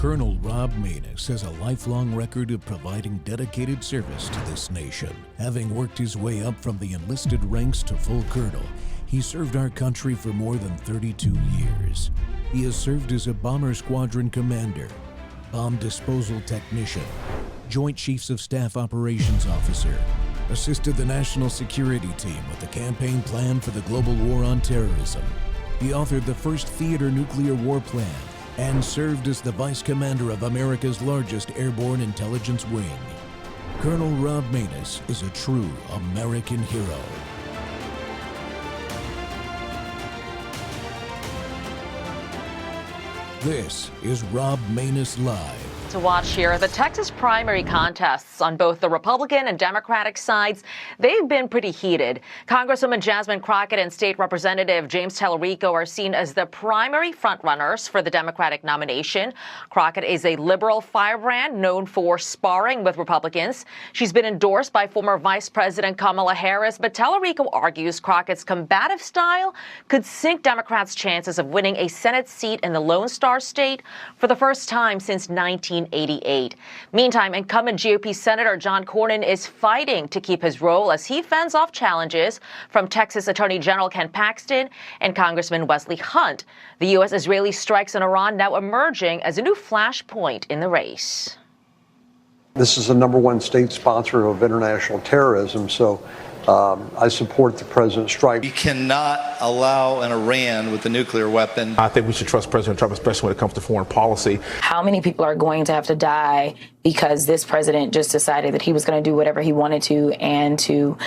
Colonel Rob Maness has a lifelong record of providing dedicated service to this nation. Having worked his way up from the enlisted ranks to full colonel, he served our country for more than 32 years. He has served as a bomber squadron commander, bomb disposal technician, Joint Chiefs of Staff operations officer, assisted the national security team with the campaign plan for the global war on terrorism. He authored the first theater nuclear war plan and served as the vice commander of America's largest airborne intelligence wing. Colonel Rob Maness is a true American hero. This is Rob Maness Live. To watch here, the Texas primary contests on both the Republican and Democratic sides, they've been pretty heated. Congresswoman Jasmine Crockett and State Representative James Tallarico are seen as the primary frontrunners for the Democratic nomination. Crockett is a liberal firebrand known for sparring with Republicans. She's been endorsed by former Vice President Kamala Harris, but Tallarico argues Crockett's combative style could sink Democrats' chances of winning a Senate seat in the Lone Star State for the first time since 1988. Meantime, incumbent GOP Senator John Cornyn is fighting to keep his role as he fends off challenges from Texas Attorney General Ken Paxton and Congressman Wesley Hunt. The U.S.-Israeli strikes in Iran now emerging as a new flashpoint in the race. This is the number one state sponsor of international terrorism, so I support the president's strike. We cannot allow an Iran with a nuclear weapon. I think we should trust President Trump, especially when it comes to foreign policy. How many people are going to have to die because this president just decided that he was going to do whatever he wanted to and to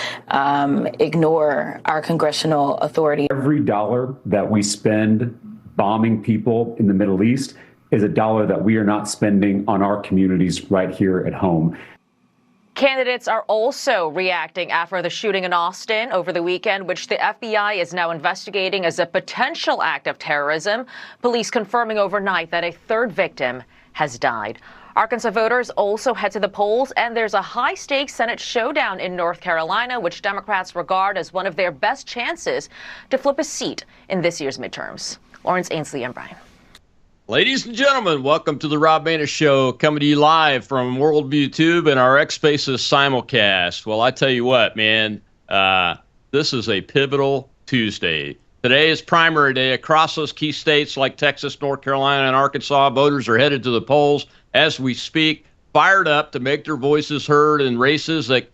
ignore our congressional authority? Every dollar that we spend bombing people in the Middle East is a dollar that we are not spending on our communities right here at home. Candidates are also reacting after the shooting in Austin over the weekend, which the FBI is now investigating as a potential act of terrorism. Police confirming overnight that a third victim has died. Arkansas voters also head to the polls, and there's a high-stakes Senate showdown in North Carolina, which Democrats regard as one of their best chances to flip a seat in this year's midterms. Lawrence Ainsley and Brian. Ladies and gentlemen, welcome to the Rob Maness Show, coming to you live from Worldview Tube and our X Spaces simulcast. Well, I tell you what, man, this is a pivotal Tuesday. Today is primary day across those key states like Texas, North Carolina, and Arkansas. Voters are headed to the polls as we speak, fired up to make their voices heard in races that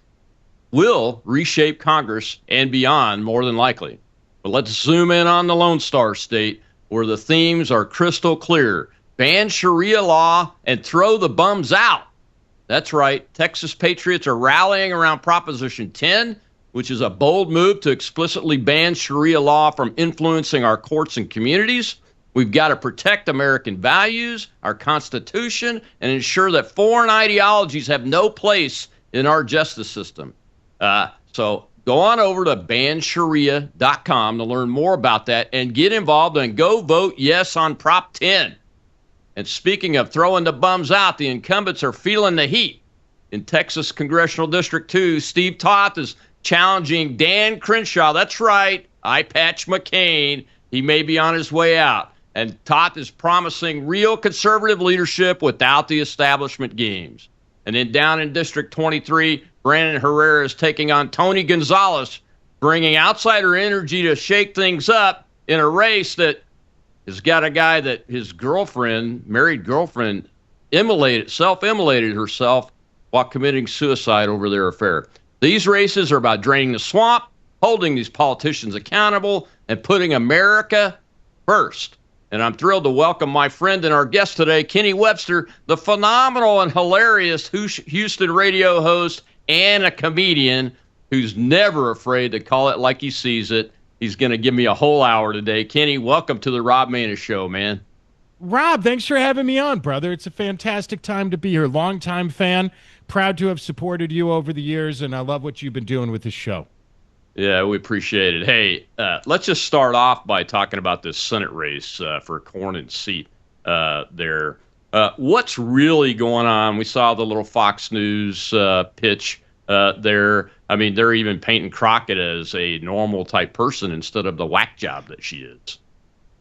will reshape Congress and beyond, more than likely. But let's zoom in on the Lone Star State, where the themes are crystal clear. Ban Sharia law and throw the bums out. That's right. Texas patriots are rallying around Proposition 10, which is a bold move to explicitly ban Sharia law from influencing our courts and communities. We've got to protect American values, our Constitution, and ensure that foreign ideologies have no place in our justice system. So go on over to bansharia.com to learn more about that and get involved and go vote yes on Prop 10. And speaking of throwing the bums out, the incumbents are feeling the heat. In Texas Congressional District 2, Steve Toth is challenging Dan Crenshaw. That's right, Eye Patch McCain. He may be on his way out. And Toth is promising real conservative leadership without the establishment games. And then down in District 23, Brandon Herrera is taking on Tony Gonzalez, bringing outsider energy to shake things up in a race that has got a guy that his girlfriend, married girlfriend, self-immolated herself while committing suicide over their affair. These races are about draining the swamp, holding these politicians accountable, and putting America first. And I'm thrilled to welcome my friend and our guest today, Kenny Webster, the phenomenal and hilarious Houston radio host and a comedian who's never afraid to call it like he sees it. He's going to give me a whole hour today. Kenny, welcome to the Rob Maness Show, man. Rob, thanks for having me on, brother. It's a fantastic time to be here. Longtime fan, proud to have supported you over the years, and I love what you've been doing with this show. Yeah, we appreciate it. Hey, let's just start off by talking about this Senate race for Cornyn's seat there. What's really going on? We saw the little Fox News pitch there. I mean, they're even painting Crockett as a normal type person instead of the whack job that she is.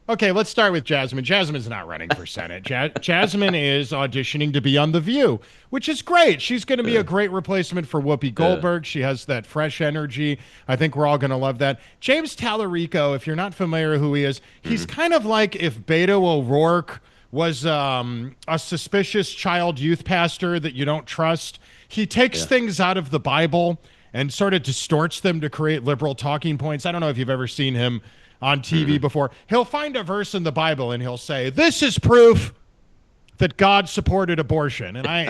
Okay, let's start with Jasmine. Jasmine's not running for Senate. Jasmine is auditioning to be on The View, which is great. She's going to be a great replacement for Whoopi Goldberg. She has that fresh energy. I think we're all going to love that. James Tallarico, if you're not familiar who he is, he's kind of like if Beto O'Rourke was a suspicious child youth pastor that you don't trust. He takes things out of the Bible and sort of distorts them to create liberal talking points. I don't know if you've ever seen him on TV before. He'll find a verse in the Bible and he'll say, "This is proof that God supported abortion." And I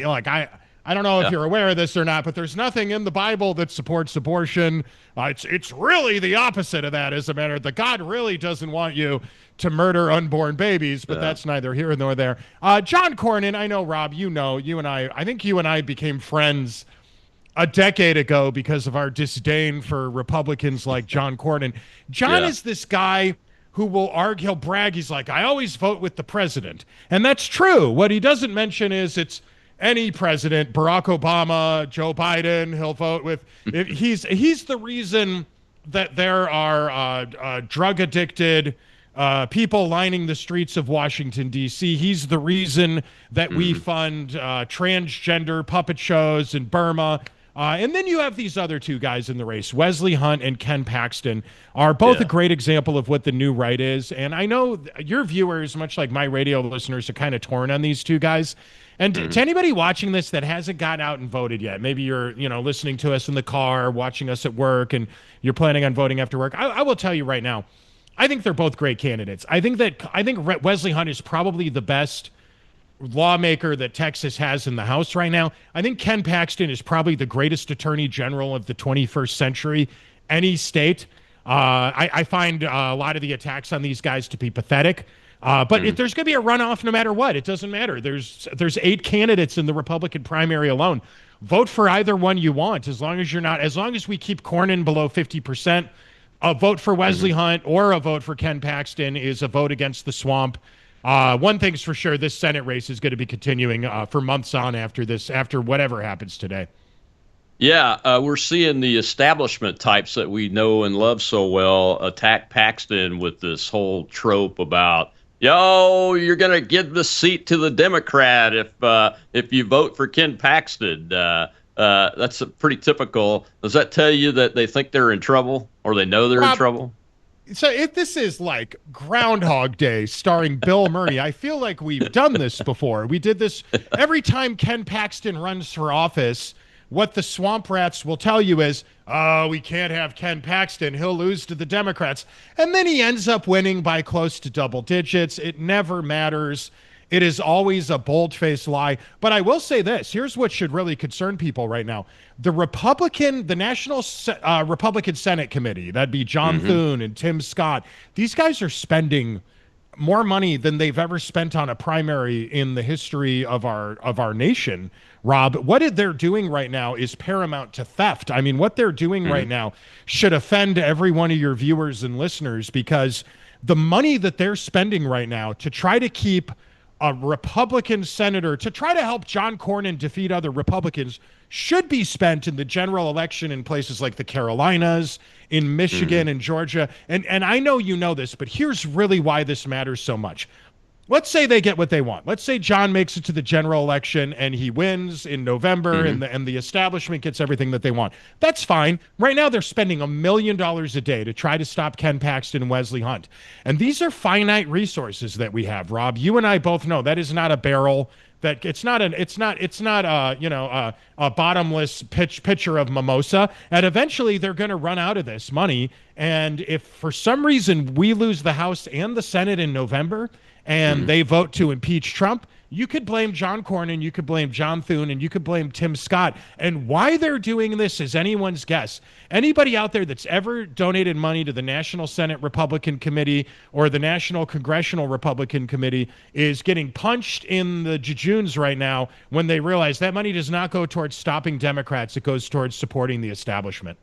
don't know if you're aware of this or not, but there's nothing in the Bible that supports abortion. It's really the opposite of that, as a matter that God really doesn't want you to murder unborn babies, but that's neither here nor there. John Cornyn, I know, Rob, you and I think you and I became friends a decade ago because of our disdain for Republicans like John Cornyn. John is this guy who will argue, he'll brag, he's like, "I always vote with the president." And that's true. What he doesn't mention is it's any president, Barack Obama, Joe Biden, he'll vote with. He's the reason that there are drug-addicted people lining the streets of Washington, D.C. He's the reason that we fund transgender puppet shows in Burma. And then you have these other two guys in the race, Wesley Hunt and Ken Paxton, are both a great example of what the new right is. And I know your viewers, much like my radio listeners, are kind of torn on these two guys. And to anybody watching this that hasn't got out and voted yet, maybe you're listening to us in the car, watching us at work, and you're planning on voting after work, I will tell you right now, I think they're both great candidates. I think Wesley Hunt is probably the best lawmaker that Texas has in the House right now. I think Ken Paxton is probably the greatest attorney general of the 21st century, any state. I find a lot of the attacks on these guys to be pathetic. But if there's going to be a runoff no matter what, it doesn't matter. There's 8 candidates in the Republican primary alone. Vote for either one you want, as long as we keep Cornyn below 50%. A vote for Wesley Hunt or a vote for Ken Paxton is a vote against the swamp. One thing's for sure, this Senate race is going to be continuing for months on after whatever happens today. Yeah, we're seeing the establishment types that we know and love so well attack Paxton with this whole trope about, you're going to give the seat to the Democrat if you vote for Ken Paxton. That's pretty typical. Does that tell you that they think they're in trouble or they know they're in trouble? So if this is like Groundhog Day starring Bill Murray, I feel like we've done this before. We did this every time Ken Paxton runs for office. What the swamp rats will tell you is, we can't have Ken Paxton. He'll lose to the Democrats. And then he ends up winning by close to double digits. It never matters. It is always a bold-faced lie. But I will say this. Here's what should really concern people right now. The National Republican Senate Committee, that'd be John Thune and Tim Scott, these guys are spending more money than they've ever spent on a primary in the history of our nation. Rob, what they're doing right now is paramount to theft. I mean, what they're doing right now should offend every one of your viewers and listeners, because the money that they're spending right now to try to keep a Republican senator, to try to help John Cornyn defeat other Republicans, should be spent in the general election in places like the Carolinas, in Michigan and Georgia. And I know you know this, but here's really why this matters so much. Let's say they get what they want. Let's say John makes it to the general election and he wins in November and the establishment gets everything that they want. That's fine. Right now they're spending $1 million a day to try to stop Ken Paxton and Wesley Hunt. And these are finite resources that we have, Rob. You and I both know that is not a barrel. That it's not a bottomless pitcher of mimosa. And eventually they're going to run out of this money. And if for some reason we lose the House and the Senate in November, and they vote to impeach Trump, you could blame John Cornyn, you could blame John Thune, and you could blame Tim Scott. And why they're doing this is anyone's guess. Anybody out there that's ever donated money to the National Senate Republican Committee or the National Congressional Republican Committee is getting punched in the jejunes right now when they realize that money does not go towards stopping Democrats. It goes towards supporting the establishment.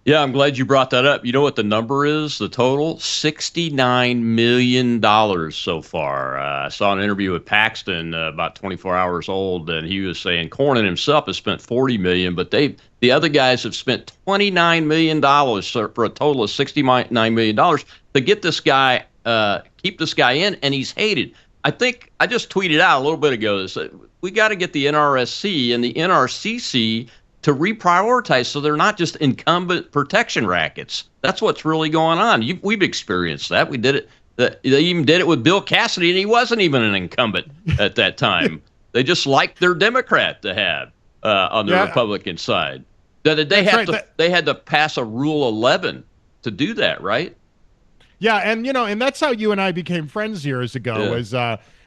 Yeah, I'm glad you brought that up. You know what the number is, the total? $69 million so far. I saw an interview with Paxton about 24 hours old, and he was saying Cornyn himself has spent $40 million, but the other guys have spent $29 million for a total of $69 million to get this guy keep this guy in, and he's hated. I think I just tweeted out a little bit ago that we got to get the NRSC and the NRCC to reprioritize so they're not just incumbent protection rackets. That's what's really going on. We've experienced that. We did it. They even did it with Bill Cassidy, and he wasn't even an incumbent at that time. They just liked their Democrat to have on the Republican side. They had to pass a Rule 11 to do that, right? Yeah, and that's how you and I became friends years ago.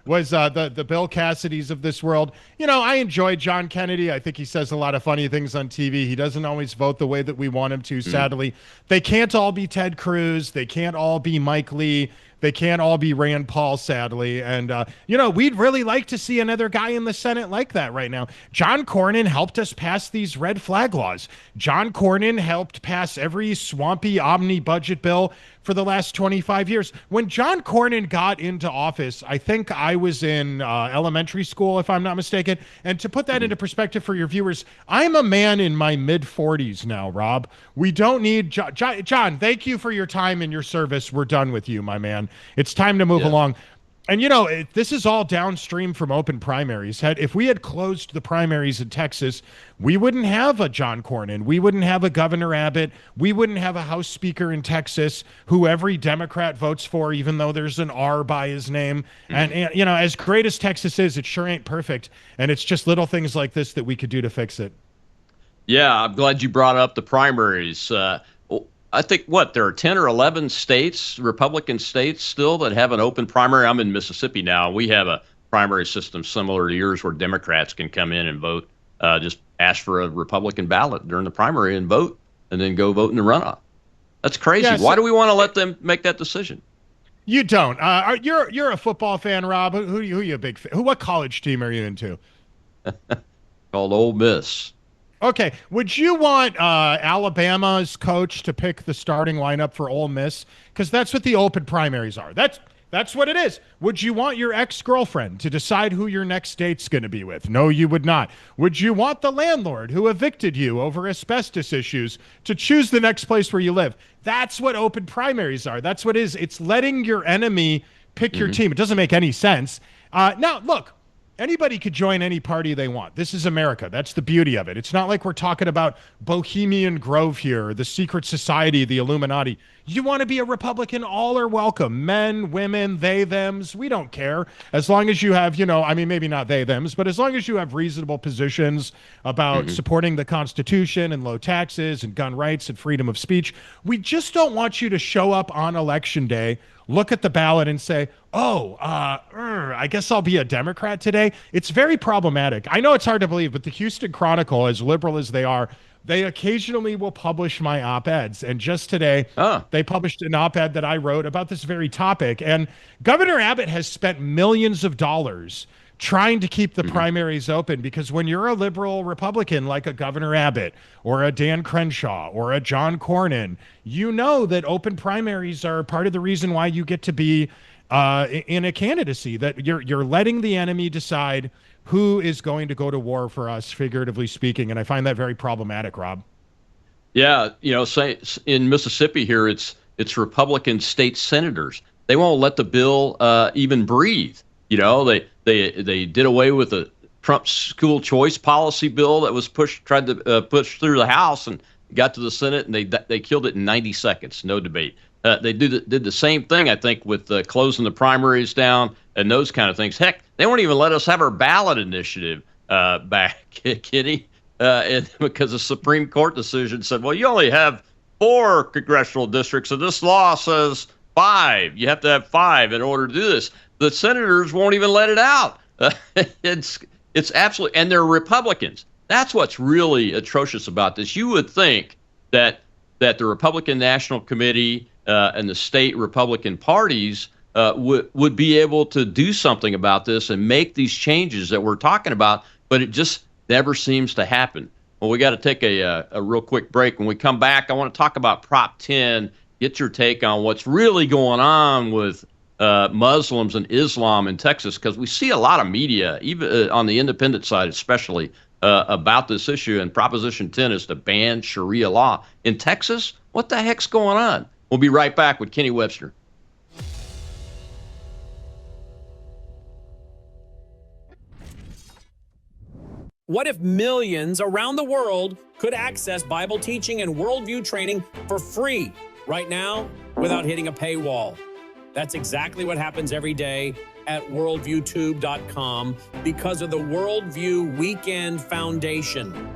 Was the Bill Cassidys of this world. I enjoy John Kennedy. I think he says a lot of funny things on TV. He doesn't always vote the way that we want him to, sadly. They can't all be Ted Cruz. They can't all be Mike Lee. They can't all be Rand Paul, sadly. And, we'd really like to see another guy in the Senate like that right now. John Cornyn helped us pass these red flag laws. John Cornyn helped pass every swampy omni-budget bill for the last 25 years. When John Cornyn got into office, I think I was in elementary school, if I'm not mistaken. And to put that into perspective for your viewers, I'm a man in my mid-40s now, Rob. We don't need... John, thank you for your time and your service. We're done with you, my man. It's time to move along. And, this is all downstream from open primaries. If we had closed the primaries in Texas, we wouldn't have a John Cornyn. We wouldn't have a Governor Abbott. We wouldn't have a House Speaker in Texas who every Democrat votes for, even though there's an R by his name. And, as great as Texas is, it sure ain't perfect. And it's just little things like this that we could do to fix it. Yeah, I'm glad you brought up the primaries. I think, there are 10 or 11 states, Republican states still, that have an open primary. I'm in Mississippi now. We have a primary system similar to yours where Democrats can come in and vote, just ask for a Republican ballot during the primary and vote, and then go vote in the runoff. That's crazy. Yeah, Why do we want to let them make that decision? You don't. You're a football fan, Rob. Who you a big fan? What college team are you into? Called Ole Miss. Okay, would you want Alabama's coach to pick the starting lineup for Ole Miss? Because that's what the open primaries are. That's what it is. Would you want your ex-girlfriend to decide who your next date's going to be with? No, you would not. Would you want the landlord who evicted you over asbestos issues to choose the next place where you live? That's what open primaries are. That's what it is. It's letting your enemy pick your team. It doesn't make any sense. Now, look. Anybody could join any party they want. This is America. That's the beauty of it. It's not like we're talking about Bohemian Grove here, the secret society, the Illuminati. You want to be a Republican, all are welcome. Men, women, they, thems, we don't care. As long as you have, maybe not they, thems, but as long as you have reasonable positions about supporting the Constitution and low taxes and gun rights and freedom of speech. We just don't want you to show up on Election Day, look at the ballot and say, I guess I'll be a Democrat today. It's very problematic. I know it's hard to believe, but the Houston Chronicle, as liberal as they are, they occasionally will publish my op-eds. And just today, they published an op-ed that I wrote about this very topic. And Governor Abbott has spent millions of dollars trying to keep the primaries open, because when you're a liberal Republican like a Governor Abbott or a Dan Crenshaw or a John Cornyn, you know that open primaries are part of the reason why you get to be in a candidacy, that you're letting the enemy decide who is going to go to war for us, figuratively speaking. And I find that very problematic, Rob. Yeah, say in Mississippi here, it's Republican state senators. They won't let the bill even breathe. They did away with the Trump school choice policy bill that was tried to push through the House and got to the Senate, and they killed it in 90 seconds, no debate. They did the same thing, I think, with closing the primaries down and those kind of things. Heck, they won't even let us have our ballot initiative back, Kitty, and because the Supreme Court decision said, well, you only have 4 congressional districts, and this law says 5. You have to have 5 in order to do this. The senators won't even let it out. It's absolutely, and they're Republicans. That's what's really atrocious about this. You would think that the Republican National Committee and the state Republican parties would be able to do something about this and make these changes that we're talking about, but it just never seems to happen. Well, we got to take a real quick break. When we come back, I want to talk about Prop 10, get your take on what's really going on with Muslims and Islam in Texas, because we see a lot of media, even on the independent side especially, about this issue. And Proposition 10 is to ban Sharia law. In Texas, what the heck's going on? We'll be right back with Kenny Webster. What if millions around the world could access Bible teaching and worldview training for free right now without hitting a paywall? That's exactly what happens every day at worldviewtube.com because of the Worldview Weekend Foundation.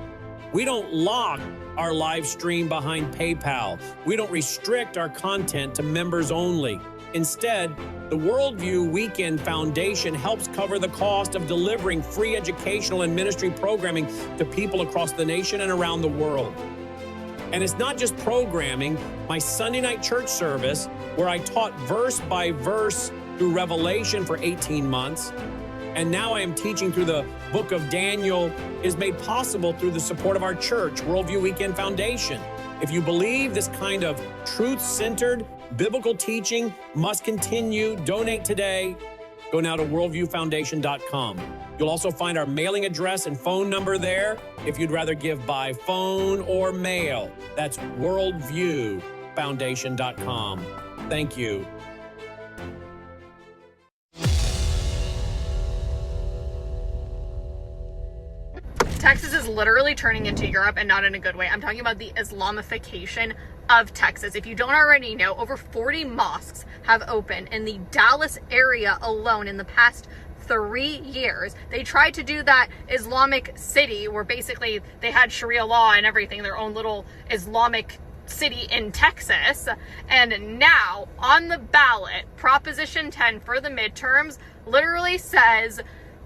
We don't lock our live stream behind PayPal. We don't restrict our content to members only. Instead, the Worldview Weekend Foundation helps cover the cost of delivering free educational and ministry programming to people across the nation and around the world. And it's not just programming. My Sunday night church service, where I taught verse by verse through Revelation for 18 months, and now I am teaching through the book of Daniel, is made possible through the support of our church, Worldview Weekend Foundation. If you believe this kind of truth-centered biblical teaching must continue, donate today. Go now to worldviewfoundation.com. You'll also find our mailing address and phone number there if you'd rather give by phone or mail. That's worldviewfoundation.com. Thank you. Texas is literally turning into Europe, and not in a good way. I'm talking about the Islamification of Texas. If you don't already know, over 40 mosques have opened in the Dallas area alone in the past 3 years. They tried to do that Islamic city where basically they had Sharia law and everything, their own little Islamic city in Texas. And now on the ballot, Proposition 10 for the midterms literally says,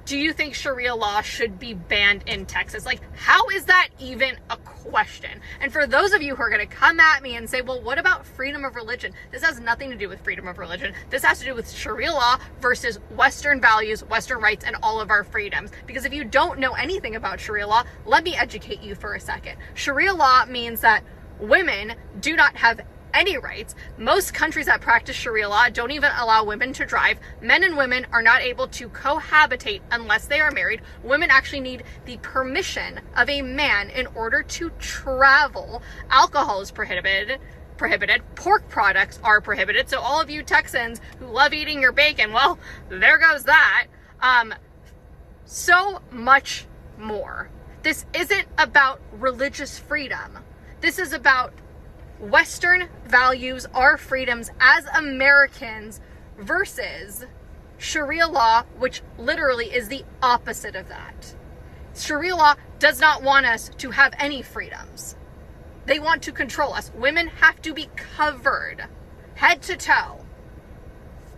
do you think Sharia law should be banned in Texas? Like, how is that even a question? And for those of you who are going to come at me and say, well, what about freedom of religion? This has nothing to do with freedom of religion. This has to do with Sharia law versus Western values, Western rights, and all of our freedoms. Because if you don't know anything about Sharia law, let me educate you for a second. Sharia law means that women do not have any rights. Most countries that practice Sharia law don't even allow women to drive. Men and women are not able to cohabitate unless they are married. Women actually need the permission of a man in order to travel. Alcohol is prohibited. Pork products are prohibited. So all of you Texans who love eating your bacon, well, there goes that. So much more. This isn't about religious freedom. This is about Western values, our freedoms as Americans versus Sharia law, which literally is the opposite of that. Sharia law does not want us to have any freedoms. They want to control us. Women have to be covered head to toe.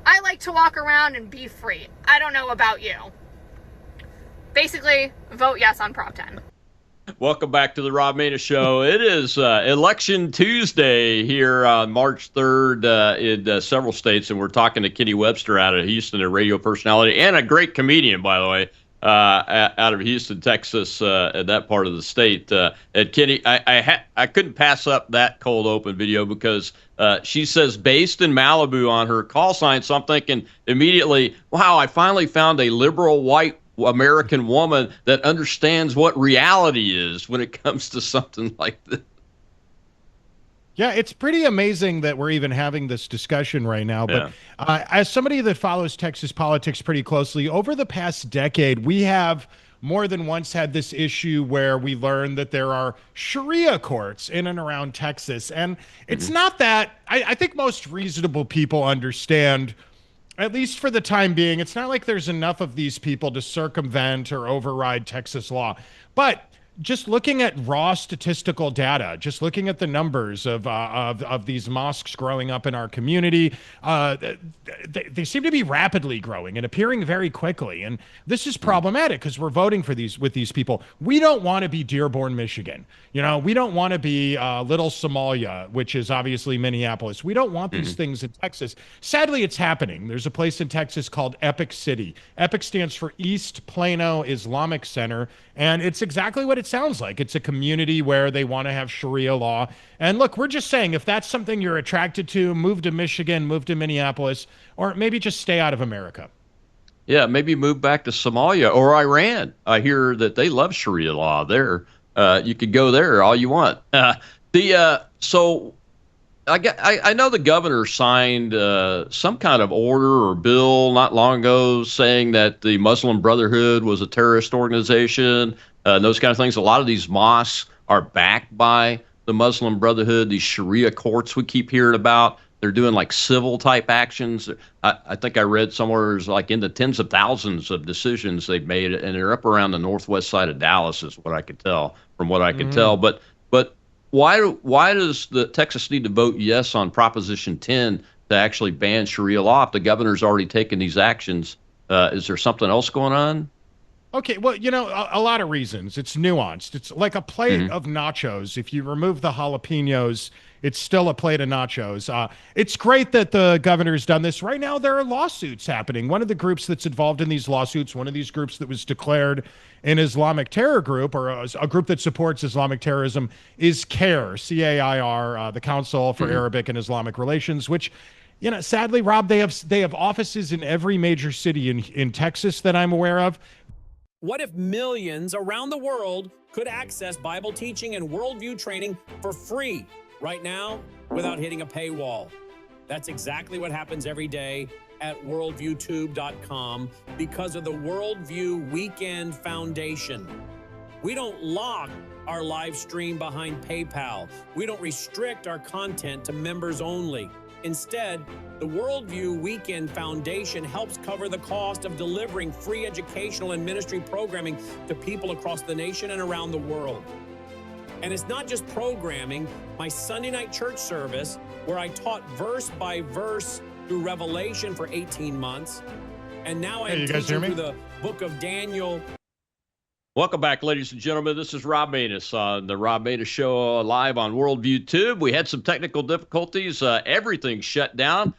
I like to walk around and be free. I don't know about you. Basically, vote yes on Prop 10. Welcome back to the Rob Maness Show. It is Election Tuesday here on March 3rd in several states, and we're talking to Kenny Webster out of Houston, a radio personality and a great comedian, by the way, out of Houston, Texas, at that part of the state. And Kenny, I couldn't pass up that cold open video because she says based in Malibu on her call sign, so I'm thinking immediately, wow, I finally found a liberal white American woman that understands what reality is when it comes to something like this. Yeah, it's pretty amazing that we're even having this discussion right now. But as somebody that follows Texas politics pretty closely, over the past decade, we have more than once had this issue where we learned that there are Sharia courts in and around Texas. And it's not that, I think most reasonable people understand, at least for the time being, it's not like there's enough of these people to circumvent or override Texas law. But just looking at raw statistical data, just looking at the numbers of these mosques growing up in our community, they seem to be rapidly growing and appearing very quickly. And this is problematic because we're voting for with these people. We don't want to be Dearborn, Michigan. You know, we don't want to be Little Somalia, which is obviously Minneapolis. We don't want these things in Texas. Sadly, it's happening. There's a place in Texas called Epic City. Epic stands for East Plano Islamic Center. And it's exactly what it sounds like. It's a community where they want to have Sharia law. And look, we're just saying, if that's something you're attracted to, move to Michigan, move to Minneapolis, or maybe just stay out of America. Yeah, maybe move back to Somalia or Iran. I hear that they love Sharia law there. You could go there all you want. So I know the governor signed some kind of order or bill not long ago saying that the Muslim Brotherhood was a terrorist organization, those kind of things. A lot of these mosques are backed by the Muslim Brotherhood, these Sharia courts we keep hearing about. They're doing like civil type actions. I think I read somewhere there's like in the tens of thousands of decisions they've made, and they're up around the northwest side of Dallas, is what I could tell from what I could tell. But why does the Texas need to vote yes on Proposition 10 to actually ban Sharia law if the governor's already taken these actions? Is there something else going on? Okay, well, a lot of reasons. It's nuanced. It's like a plate of nachos. If you remove the jalapenos, it's still a plate of nachos. It's great that the governor's done this. Right now, there are lawsuits happening. One of the groups that's involved in these lawsuits, one of these groups that was declared an Islamic terror group, or a group that supports Islamic terrorism, is CAIR, C-A-I-R, the Council for Arabic and Islamic Relations, which, sadly, Rob, they have offices in every major city in Texas that I'm aware of. What if millions around the world could access Bible teaching and worldview training for free right now without hitting a paywall? That's exactly what happens every day at worldviewtube.com because of the Worldview Weekend Foundation. We don't lock our live stream behind PayPal. We don't restrict our content to members only. Instead, the Worldview Weekend Foundation helps cover the cost of delivering free educational and ministry programming to people across the nation and around the world. And it's not just programming. My Sunday night church service, where I taught verse by verse through Revelation for 18 months, and now I'm teaching through the book of Daniel. Welcome back, ladies and gentlemen. This is Rob Maness on the Rob Maness Show live on Worldview Tube. We had some technical difficulties. Everything's shut down.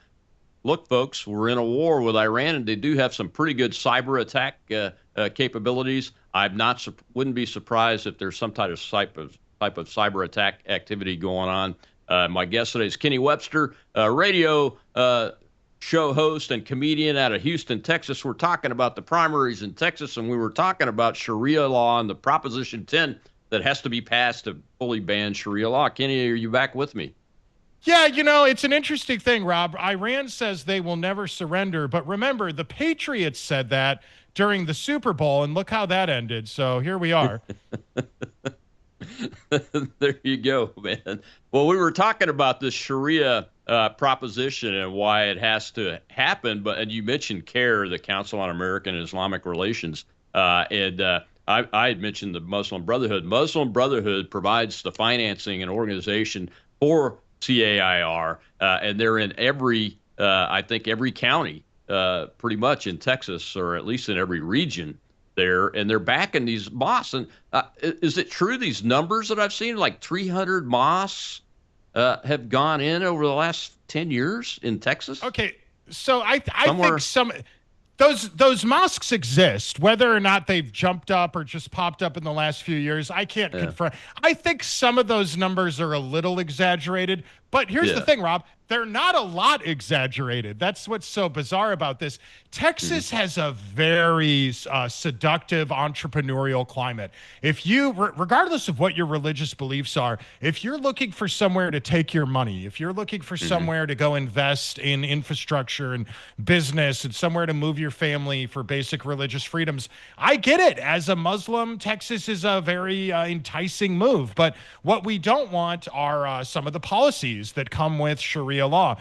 Look, folks, we're in a war with Iran, and they do have some pretty good cyber attack capabilities. Wouldn't be surprised if there's some type of cyber attack activity going on. My guest today is Kenny Webster, radio show host and comedian out of Houston, Texas. We're talking about the primaries in Texas, and we were talking about Sharia law and the Proposition 10 that has to be passed to fully ban Sharia law. Kenny, are you back with me? Yeah, it's an interesting thing, Rob. Iran says they will never surrender, but remember, the Patriots said that during the Super Bowl, and look how that ended. So here we are. There you go, man. Well, we were talking about this Sharia proposition and why it has to happen, and you mentioned CAIR, the Council on American and Islamic Relations, and I had mentioned the Muslim Brotherhood. Muslim Brotherhood provides the financing and organization for CAIR, and they're in I think every county, pretty much in Texas, or at least in every region there, and they're backing these mosques. And is it true, these numbers that I've seen, like 300 mosques have gone in over the last 10 years in Texas? Okay, so I think those mosques exist. Whether or not they've jumped up or just popped up in the last few years, I can't confirm. I think some of those numbers are a little exaggerated, but here's the thing, Rob. They're not a lot exaggerated. That's what's so bizarre about this. Texas has a very seductive entrepreneurial climate. If you, regardless of what your religious beliefs are, if you're looking for somewhere to take your money, if you're looking for somewhere to go invest in infrastructure and business and somewhere to move your family for basic religious freedoms, I get it. As a Muslim, Texas is a very enticing move. But what we don't want are some of the policies that come with Sharia law,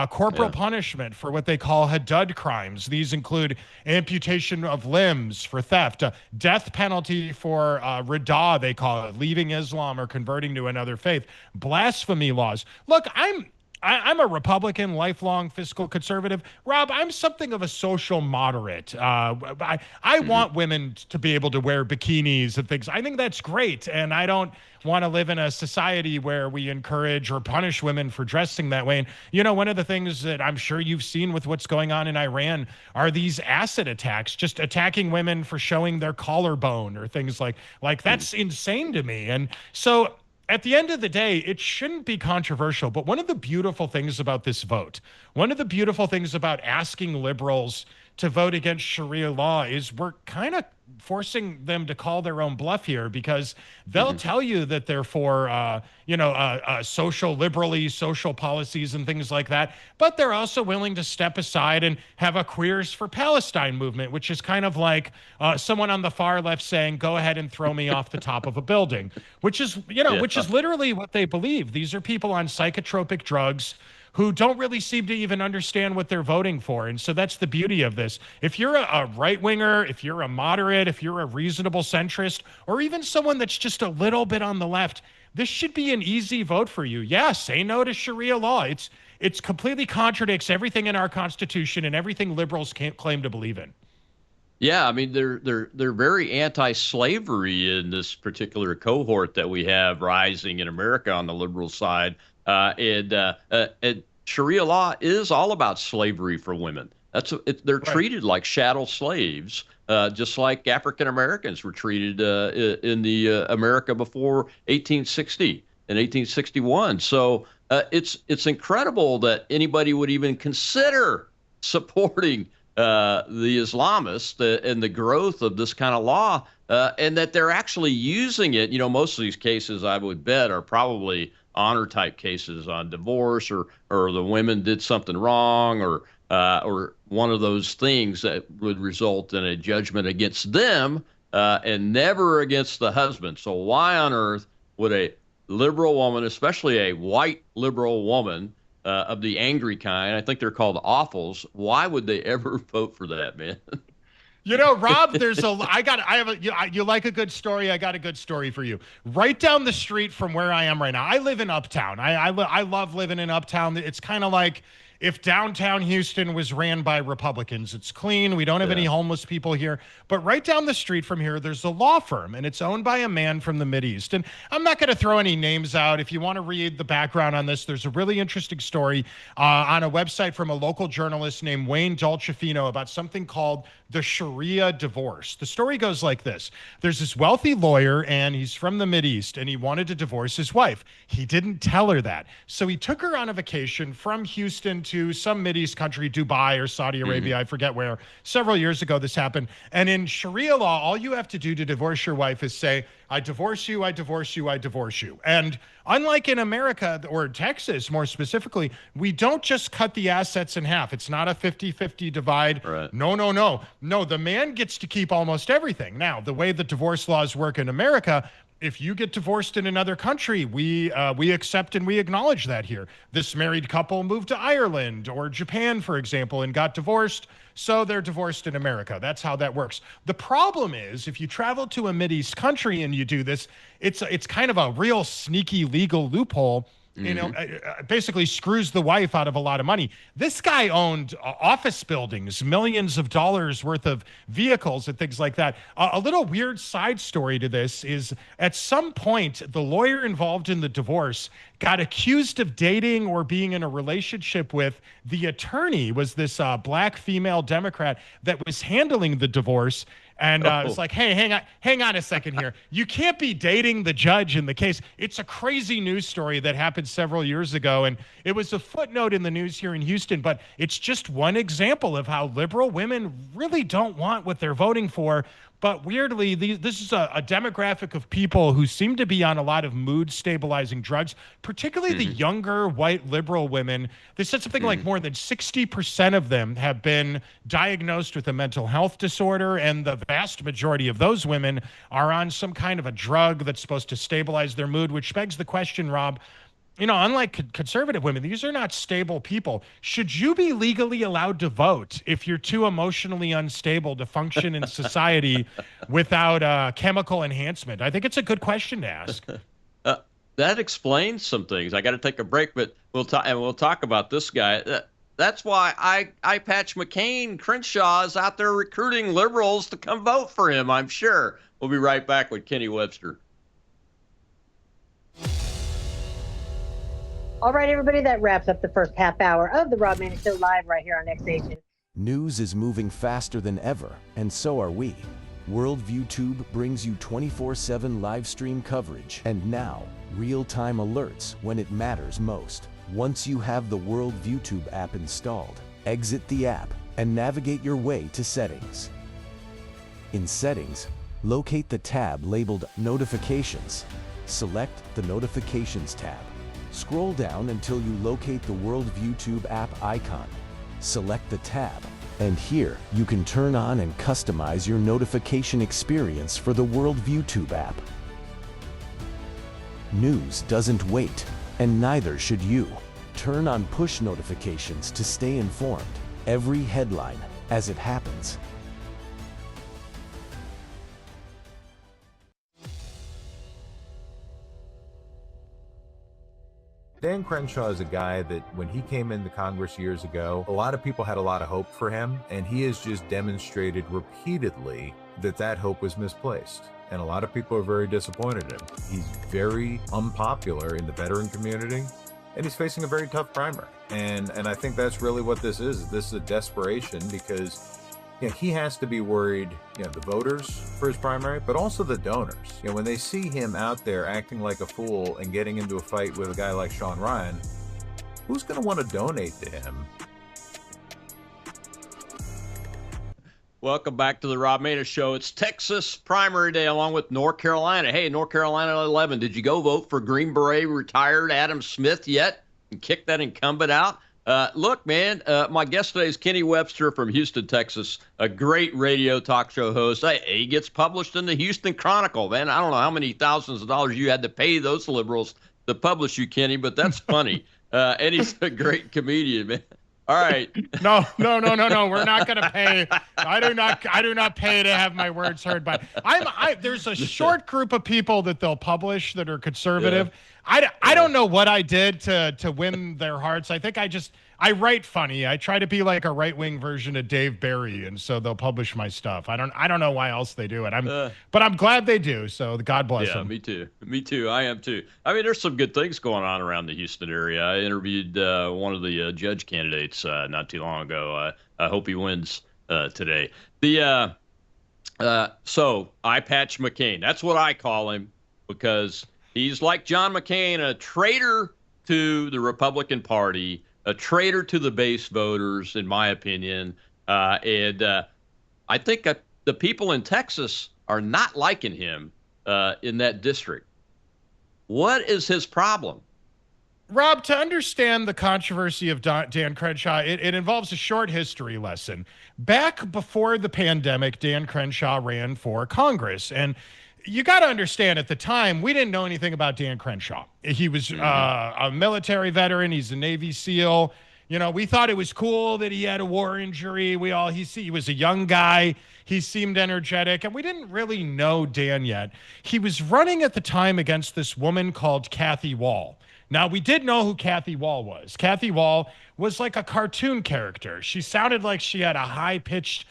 corporal punishment for what they call hadud crimes. These include amputation of limbs for theft, death penalty for ridda, they call it, leaving Islam or converting to another faith, blasphemy laws. Look, I'm a Republican, lifelong fiscal conservative. Rob, I'm something of a social moderate. I want women to be able to wear bikinis and things. I think that's great. And I don't want to live in a society where we encourage or punish women for dressing that way. And, one of the things that I'm sure you've seen with what's going on in Iran are these acid attacks, just attacking women for showing their collarbone or things like that's insane to me. And so at the end of the day, it shouldn't be controversial. But one of the beautiful things about this vote, one of the beautiful things about asking liberals to vote against Sharia law is we're kind of forcing them to call their own bluff here, because they'll tell you that they're for, social policies and things like that. But they're also willing to step aside and have a Queers for Palestine movement, which is kind of like someone on the far left saying, go ahead and throw me off the top of a building, which is, which is literally what they believe. These are people on psychotropic drugs who don't really seem to even understand what they're voting for. And so that's the beauty of this. If you're a right-winger, if you're a moderate, if you're a reasonable centrist, or even someone that's just a little bit on the left, this should be an easy vote for you. Yeah, say no to Sharia law. It's completely contradicts everything in our Constitution and everything liberals can't claim to believe in. Yeah, I mean they're very anti-slavery in this particular cohort that we have rising in America on the liberal side. And Sharia law is all about slavery for women. They're treated like chattel slaves, just like African Americans were treated in the America before 1860 and 1861. So it's incredible that anybody would even consider supporting the Islamists and the growth of this kind of law, and that they're actually using it. Most of these cases, I would bet, are probably honor type cases on divorce, or the women did something wrong, or one of those things that would result in a judgment against them and never against the husband. So why on earth would a liberal woman, especially a white liberal woman of the angry kind, I think they're called awfuls, why would they ever vote for that, man? Rob, you like a good story? I got a good story for you. Right down the street from where I am right now, I live in Uptown. I love living in Uptown. It's kind of like if downtown Houston was ran by Republicans. It's clean. We don't have any homeless people here. But right down the street from here, there's a law firm, and it's owned by a man from the Mideast. And I'm not going to throw any names out. If you want to read the background on this, there's a really interesting story on a website from a local journalist named Wayne Dolcefino about something called the Sharia divorce. The story goes like this. There's this wealthy lawyer, and he's from the Mideast, and he wanted to divorce his wife. He didn't tell her that. So he took her on a vacation from Houston to some Mideast country, Dubai or Saudi Arabia, I forget where. Several years ago this happened. And in Sharia law, all you have to do to divorce your wife is say, I divorce you, I divorce you, I divorce you. And unlike in America, or Texas more specifically, we don't just cut the assets in half. It's not a 50-50 divide. Right. No, the man gets to keep almost everything. Now, the way the divorce laws work in America, if you get divorced in another country, we accept and we acknowledge that here. This married couple moved to Ireland or Japan, for example, and got divorced, so they're divorced in America. That's how that works. The problem is, if you travel to a Mideast country and you do this, it's kind of a real sneaky legal loophole. Basically screws the wife out of a lot of money. This guy owned office buildings, millions of dollars worth of vehicles and things like that. A little weird side story to this is at some point, the lawyer involved in the divorce got accused of dating or being in a relationship with the attorney, was this black female Democrat that was handling the divorce. And it's like, hey, hang on a second here. You can't be dating the judge in the case. It's a crazy news story that happened several years ago, and it was a footnote in the news here in Houston, but it's just one example of how liberal women really don't want what they're voting for. But weirdly, this is a demographic of people who seem to be on a lot of mood-stabilizing drugs, particularly the younger white liberal women. They said something like more than 60% of them have been diagnosed with a mental health disorder, and the vast majority of those women are on some kind of a drug that's supposed to stabilize their mood, which begs the question, Rob, unlike conservative women, these are not stable people. Should you be legally allowed to vote if you're too emotionally unstable to function in society without chemical enhancement? I think it's a good question to ask. That explains some things. I got to take a break, but we'll talk about this guy. That's why I Patch McCain Crenshaw is out there recruiting liberals to come vote for him, I'm sure. We'll be right back with Kenny Webster. All right, everybody, that wraps up the first half hour of the Rob Maness Show live right here on X Station. News is moving faster than ever, and so are we. Worldview Tube brings you 24/7 live stream coverage, and now, real-time alerts when it matters most. Once you have the Worldview Tube app installed, exit the app and navigate your way to settings. In Settings, locate the tab labeled Notifications. Select the Notifications tab. Scroll down until you locate the Worldview Tube app icon. Select the tab, and here you can turn on and customize your notification experience for the Worldview Tube app. News doesn't wait, and neither should you. Turn on push notifications to stay informed. Every headline as it happens. Dan Crenshaw is a guy that when he came into Congress years ago, a lot of people had a lot of hope for him, and he has just demonstrated repeatedly that that hope was misplaced. And a lot of people are very disappointed in him. He's very unpopular in the veteran community, and he's facing a very tough primary. And I think that's really what this is. This is a desperation because he has to be worried, the voters for his primary, but also the donors. When they see him out there acting like a fool and getting into a fight with a guy like Sean Ryan, who's going to want to donate to him? Welcome back to the Rob Maness Show. It's Texas primary day along with North Carolina. Hey, North Carolina 11, did you go vote for Green Beret retired Adam Smith yet and kick that incumbent out? Look, man, my guest today is Kenny Webster from Houston, Texas, a great radio talk show host. He gets published in the Houston Chronicle, man. I don't know how many thousands of dollars you had to pay those liberals to publish you, Kenny, but that's funny. And he's a great comedian, man. All right. No. We're not going to pay. I do not pay to have my words heard. But there's a short group of people that they'll publish that are conservative. Yeah. I don't know what I did to win their hearts. I think I write funny. I try to be like a right-wing version of Dave Barry, and so they'll publish my stuff. I don't know why else they do it. But I'm glad they do. So God bless them. Yeah, me too. I am too. I mean, there's some good things going on around the Houston area. I interviewed one of the judge candidates not too long ago. I hope he wins today. So Eye Patch McCain. That's what I call him because he's like John McCain, a traitor to the Republican Party. A traitor to the base voters, in my opinion. And I think the people in Texas are not liking him in that district. What is his problem? Rob, to understand the controversy of Dan Crenshaw, it involves a short history lesson. Back before the pandemic, Dan Crenshaw ran for Congress. And you got to understand, at the time, we didn't know anything about Dan Crenshaw. He was a military veteran. He's a Navy SEAL. We thought it was cool that he had a war injury. He was a young guy. He seemed energetic, and we didn't really know Dan yet. He was running at the time against this woman called Kathy Wall. Now, we did know who Kathy Wall was. Kathy Wall was like a cartoon character. She sounded like she had a high-pitched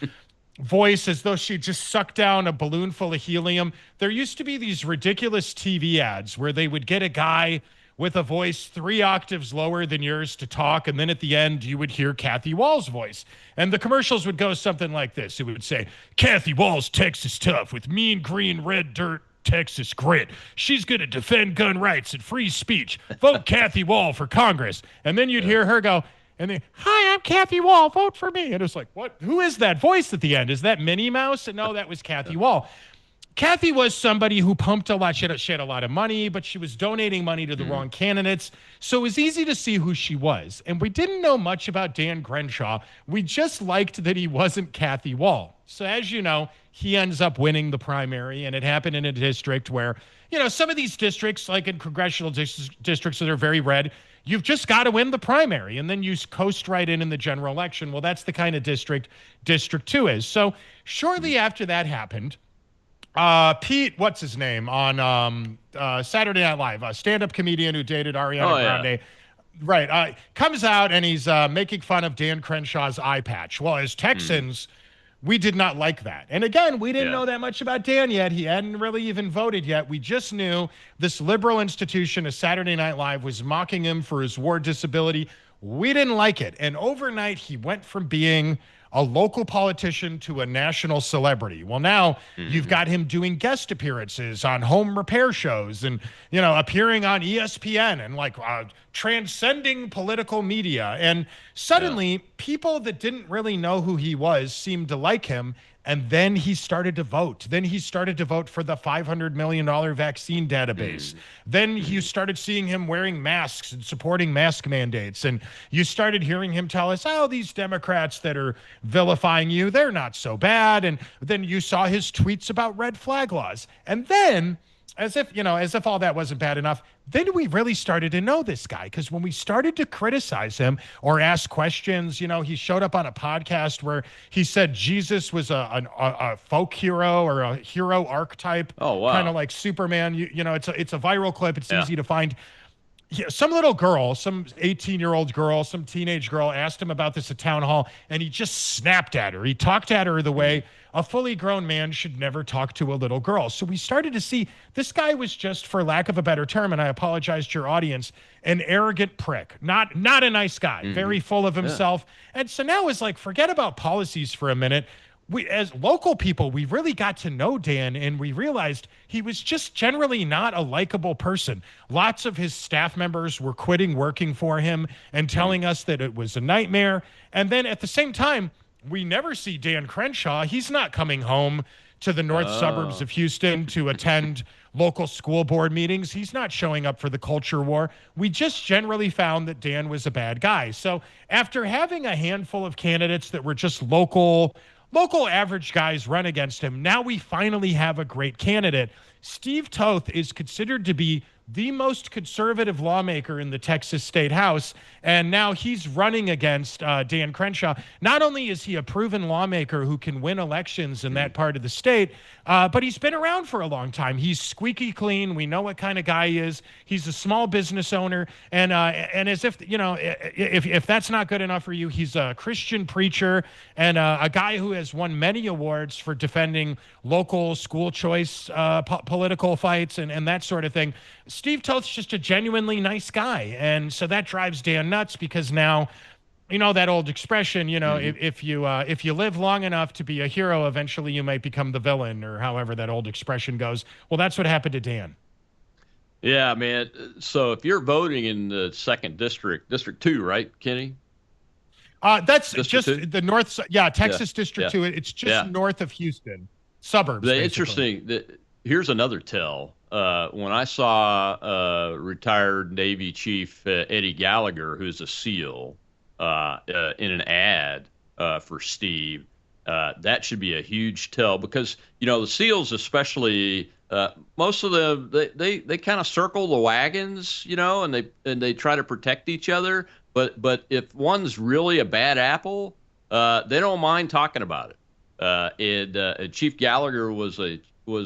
voice as though she just sucked down a balloon full of helium. There used to be these ridiculous TV ads where they would get a guy with a voice 3 octaves lower than yours to talk, and then at the end you would hear Kathy Wall's voice. And the commercials would go something like this. It would say, Kathy Wall's Texas tough with mean green red dirt Texas grit. She's going to defend gun rights and free speech. Vote Kathy Wall for Congress. And then you'd hear her go, and then, hi, I'm Kathy Wall. Vote for me. And it's like, what? Who is that voice at the end? Is that Minnie Mouse? And no, that was Kathy Wall. Kathy was somebody who pumped a lot. She had a lot of money, but she was donating money to the wrong candidates. So it was easy to see who she was. And we didn't know much about Dan Crenshaw. We just liked that he wasn't Kathy Wall. So as you know, he ends up winning the primary. And it happened in a district where, some of these districts, like in congressional districts that are very red, you've just got to win the primary, and then you coast right in the general election. Well, that's the kind of district District 2 is. So shortly after that happened, Pete, what's his name, on Saturday Night Live, a stand-up comedian who dated Ariana Grande, right, comes out and he's making fun of Dan Crenshaw's eye patch. Well, as Texans, we did not like that. And again, we didn't know that much about Dan yet. He hadn't really even voted yet. We just knew this liberal institution, a Saturday Night Live, was mocking him for his war disability. We didn't like it. And overnight, he went from being a local politician to a national celebrity. Well, now you've got him doing guest appearances on home repair shows and, appearing on ESPN and transcending political media. And suddenly people that didn't really know who he was seemed to like him. And then he started to vote. Then he started to vote for the $500 million vaccine database. Then you started seeing him wearing masks and supporting mask mandates. And you started hearing him tell us, oh, these Democrats that are vilifying you, they're not so bad. And then you saw his tweets about red flag laws. And then, as if all that wasn't bad enough, then we really started to know this guy, because when we started to criticize him or ask questions, he showed up on a podcast where he said Jesus was a folk hero or a hero archetype. Oh, wow. Kind of like Superman. It's a viral clip. It's easy to find. Some little girl, some 18-year-old girl, some teenage girl asked him about this at town hall, and he just snapped at her. He talked at her the way a fully grown man should never talk to a little girl. So we started to see this guy was just, for lack of a better term, and I apologize to your audience, an arrogant prick, not a nice guy, very full of himself. And so now it's like, forget about policies for a minute. We, as local people, we really got to know Dan, and we realized he was just generally not a likable person. Lots of his staff members were quitting working for him and telling us that it was a nightmare. And then at the same time, we never see Dan Crenshaw. He's not coming home to the north suburbs of Houston to attend local school board meetings. He's not showing up for the culture war. We just generally found that Dan was a bad guy. So after having a handful of candidates that were just local average guys run against him, now we finally have a great candidate. Steve Toth is considered to be the most conservative lawmaker in the Texas State House, and now he's running against Dan Crenshaw. Not only is he a proven lawmaker who can win elections in that part of the state, but he's been around for a long time. He's squeaky clean. We know what kind of guy he is. He's a small business owner, and as if if that's not good enough for you, he's a Christian preacher and a guy who has won many awards for defending local school choice political fights and that sort of thing. Steve Toth's just a genuinely nice guy, and so that drives Dan nuts, because now, that old expression, if you live long enough to be a hero, eventually you might become the villain, or however that old expression goes. Well, that's what happened to Dan. Yeah, man. So if you're voting in the 2nd District, District 2, right, Kenny? That's District just 2? the north. Yeah, Texas District 2. It's just north of Houston, suburbs. The basically. interesting. Here's another tell. When I saw retired Navy Chief Eddie Gallagher, who's a SEAL, in an ad for Steve, that should be a huge tell, because the SEALs, especially, most of them, they kind of circle the wagons, and they try to protect each other. But if one's really a bad apple, they don't mind talking about it. And Chief Gallagher was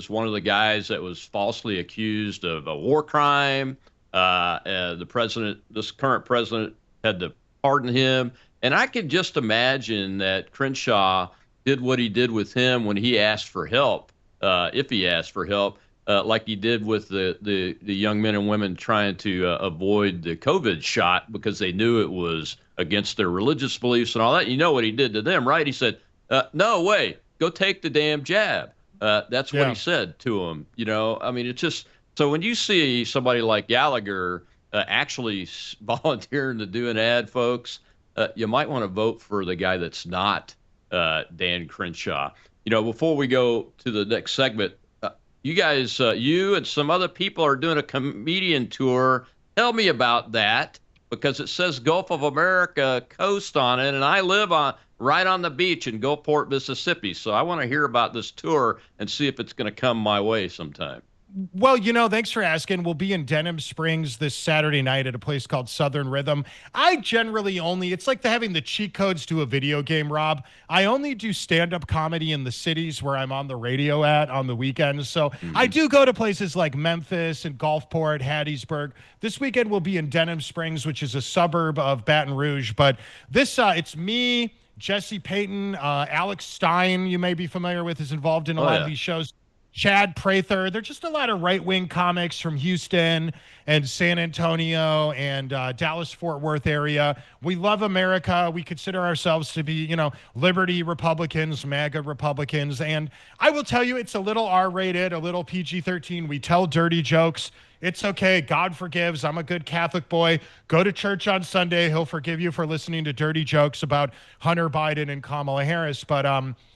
one of the guys that was falsely accused of a war crime. This current president, had to pardon him. And I could just imagine that Crenshaw did what he did with him when he asked for help, if he asked for help, like he did with the young men and women trying to avoid the COVID shot because they knew it was against their religious beliefs and all that. You know what he did to them, right? He said, no way, go take the damn jab. That's what he said to him. I mean, it's just, so when you see somebody like Gallagher actually volunteering to do an ad, folks, you might want to vote for the guy that's not Dan Crenshaw. Before we go to the next segment, you guys, you and some other people are doing a comedian tour. Tell me about that, because it says Gulf of America coast on it, and I live right on the beach in Gulfport, Mississippi. So I want to hear about this tour and see if it's going to come my way sometime. Well, thanks for asking. We'll be in Denham Springs this Saturday night at a place called Southern Rhythm. I generally it's like having the cheat codes to a video game, Rob. I only do stand-up comedy in the cities where I'm on the radio on the weekends. So I do go to places like Memphis and Gulfport, Hattiesburg. This weekend we'll be in Denham Springs, which is a suburb of Baton Rouge. But this, it's me, Jesse Payton, Alex Stein, you may be familiar with, is involved in a lot of these shows. Chad Prather. They're just a lot of right-wing comics from Houston and San Antonio and Dallas-Fort Worth area. We love America. We consider ourselves to be, liberty Republicans, MAGA Republicans. And I will tell you, it's a little R-rated, a little PG-13. We tell dirty jokes. It's okay. God forgives. I'm a good Catholic boy. Go to church on Sunday. He'll forgive you for listening to dirty jokes about Hunter Biden and Kamala Harris. But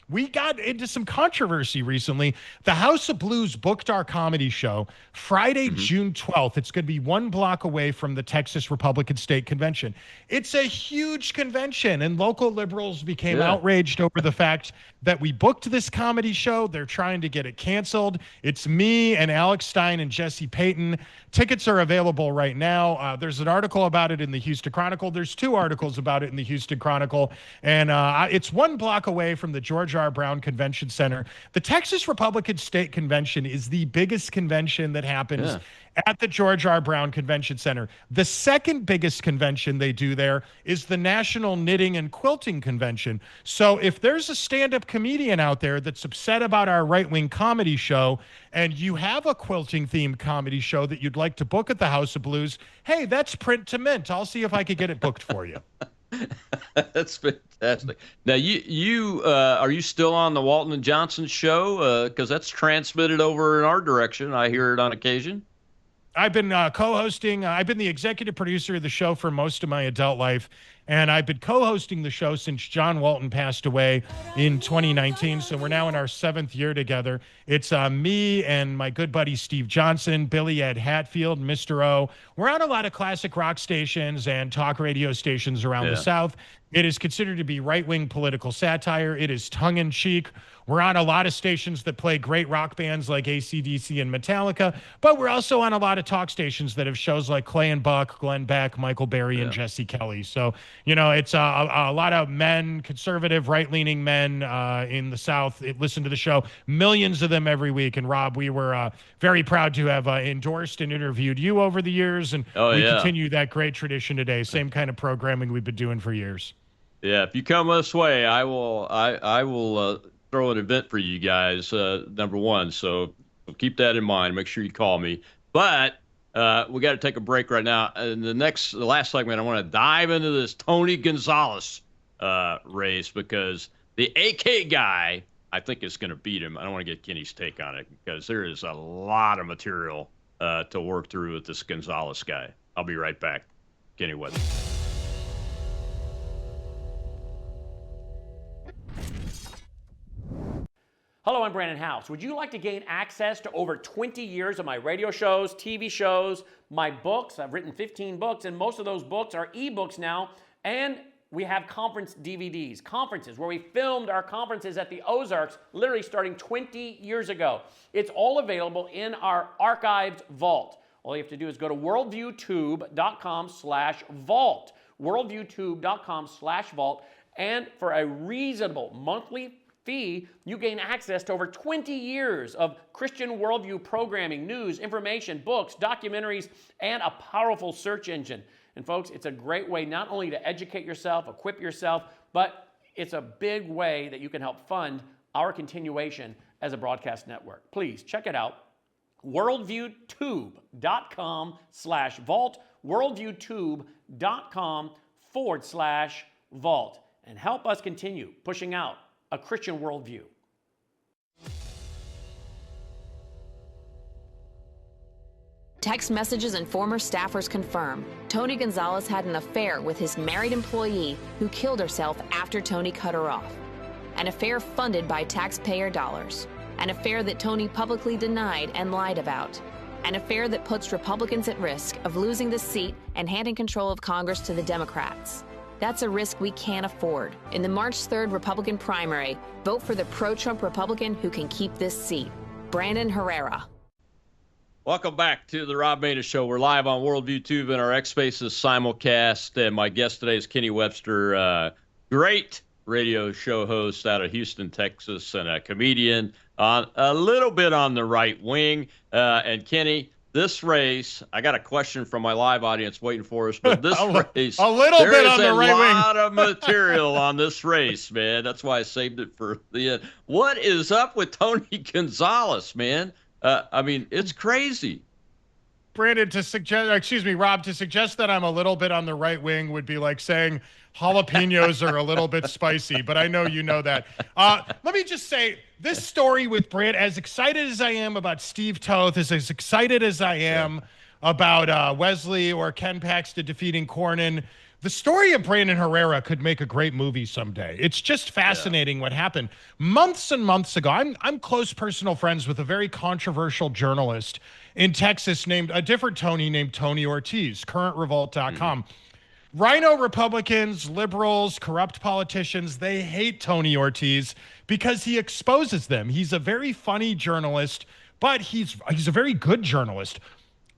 we got into some controversy recently. The House of Blues booked our comedy show Friday, June 12th. It's going to be 1 block away from the Texas Republican State Convention. It's a huge convention, and local liberals became outraged over the fact that we booked this comedy show. They're trying to get it canceled. It's me and Alex Stein and Jesse Payton. Tickets are available right now. There's an article about it in the Houston Chronicle. There's 2 articles about it in the Houston Chronicle. And it's 1 block away from the George R. Brown Convention Center. The Texas Republican State Convention is the biggest convention that happens at the George R. Brown Convention Center. The second biggest convention they do there is the National Knitting and Quilting Convention. So if there's a stand-up comedian out there that's upset about our right-wing comedy show, and you have a quilting-themed comedy show that you'd like to book at the House of Blues, hey, that's print to mint. I'll see if I could get it booked for you. That's fantastic. Now, you are you still on the Walton and Johnson show? Because that's transmitted over in our direction. I hear it on occasion. I've been co-hosting. I've been the executive producer of the show for most of my adult life, and I've been co-hosting the show since John Walton passed away in 2019. So we're now in our 7th year together. It's me and my good buddy Steve Johnson, Billy Ed Hatfield, Mr. O. We're on a lot of classic rock stations and talk radio stations around the South. It is considered to be right-wing political satire. It is tongue-in-cheek. We're on a lot of stations that play great rock bands like AC/DC and Metallica, but we're also on a lot of talk stations that have shows like Clay and Buck, Glenn Beck, Michael Berry, and Jesse Kelly. So, you know, it's a lot of men, conservative, right-leaning men in the South listen to the show. Millions of them every week. And Rob, we were very proud to have endorsed and interviewed you over the years, and we continue that great tradition today. Same kind of programming we've been doing for years. Yeah, if you come this way, I will throw an event for you guys, number one. So keep that in mind. Make sure you call me. But we got to take a break right now. In the last segment, I want to dive into this Tony Gonzalez race, because the AK guy, I think, is going to beat him. I don't want to get Kenny's take on it, because there is a lot of material to work through with this Gonzalez guy. I'll be right back. Kenny Weather. Hello, I'm Brandon House. Would you like to gain access to over 20 years of my radio shows, TV shows, my books? I've written 15 books, and most of those books are ebooks now. And we have conference DVDs, conferences where we filmed our conferences at the Ozarks, literally starting 20 years ago. It's all available in our archived vault. All you have to do is go to worldviewtube.com/vault, worldviewtube.com/vault, and for a reasonable monthly fee, you gain access to over 20 years of Christian worldview programming, news, information, books, documentaries, and a powerful search engine. And folks, it's a great way not only to educate yourself, equip yourself, but it's a big way that you can help fund our continuation as a broadcast network. Please check it out. worldviewtube.com/vault, worldviewtube.com/vault, and help us continue pushing out a Christian worldview. Text messages and former staffers confirm Tony Gonzalez had an affair with his married employee who killed herself after Tony cut her off. An affair funded by taxpayer dollars. An affair that Tony publicly denied and lied about. An affair that puts Republicans at risk of losing the seat and handing control of Congress to the Democrats. That's a risk we can't afford. In the March 3rd Republican primary, vote for the pro-Trump Republican who can keep this seat. Brandon Herrera. Welcome back to the Rob Maness Show. We're live on Worldview Tube in our X Spaces simulcast. And my guest today is Kenny Webster, great radio show host out of Houston, Texas, and a comedian, a little bit on the right wing. And Kenny, this race, I got a question from my live audience waiting for us, but this race, a little bit on the right wing. There's a lot of material on this race, man. That's why I saved it for the end. What is up with Tony Gonzalez, man? I mean, it's crazy. Brandon, Rob, to suggest that I'm a little bit on the right wing would be like saying jalapenos are a little bit spicy, but I know you know that. Let me just say, this story with Brandon, as excited as I am about Steve Toth, as excited as I am about Wesley or Ken Paxton defeating Cornyn, The story of Brandon Herrera could make a great movie someday. It's just fascinating what happened months and months ago. I'm close personal friends with a very controversial journalist in Texas named a different Tony named Tony Ortiz, currentrevolt.com. Rhino Republicans, liberals, corrupt politicians, they hate Tony Ortiz because he exposes them. He's a very funny journalist, but he's a very good journalist.